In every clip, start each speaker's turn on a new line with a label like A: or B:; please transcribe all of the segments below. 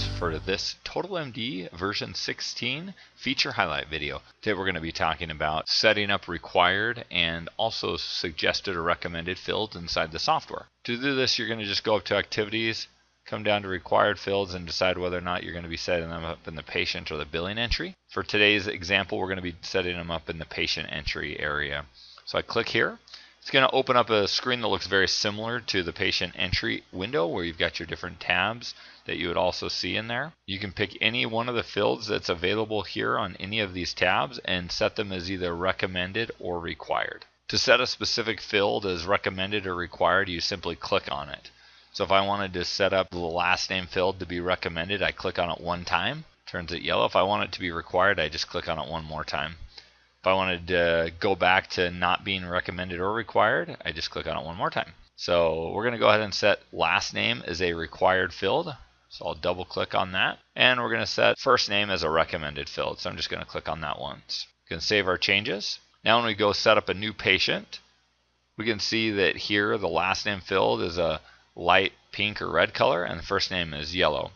A: us for this TotalMD version 16 feature highlight video. Today we're going to be talking about setting up required and also suggested or recommended fields inside the software. To do this, you're going to just go up to activities, come down to required fields, and decide whether or not you're going to be setting them up in the patient or the billing entry. For today's example, we're going to be setting them up in the patient entry area. So I click here. It's going to open up a screen that looks very similar to the patient entry window where you've got your different tabs that you would also see in there. You can pick any one of the fields that's available here on any of these tabs and set them as either recommended or required. To set a specific field as recommended or required, you simply click on it. So if I wanted to set up the last name field to be recommended, I click on it one time, turns it yellow. If I want it to be required, I just click on it one more time. If I wanted to go back to not being recommended or required, I just click on it one more time. So we're going to go ahead and set last name as a required field. So I'll double click on that. And we're going to set first name as a recommended field. So I'm just going to click on that once. We can save our changes. Now when we go set up a new patient, we can see that here the last name field is a light pink or red color and the first name is yellow.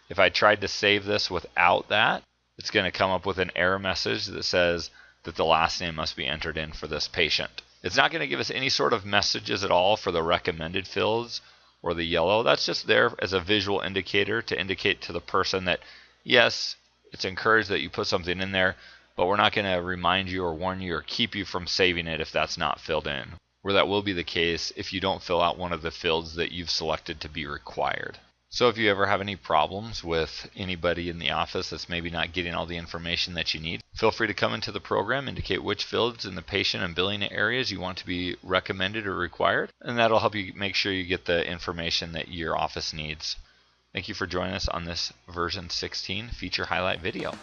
A: If I tried to save this without that, it's going to come up with an error message that says that the last name must be entered in for this patient. It's not going to give us any sort of messages at all for the recommended fields or the yellow. That's just there as a visual indicator to indicate to the person that yes, it's encouraged that you put something in there, but we're not going to remind you or warn you or keep you from saving it if that's not filled in. Where that will be the case if you don't fill out one of the fields that you've selected to be required. So if you ever have any problems with anybody in the office that's maybe not getting all the information that you need, feel free to come into the program, indicate which fields in the patient and billing areas you want to be recommended or required, and that'll help you make sure you get the information that your office needs. Thank you for joining us on this version 16 feature highlight video.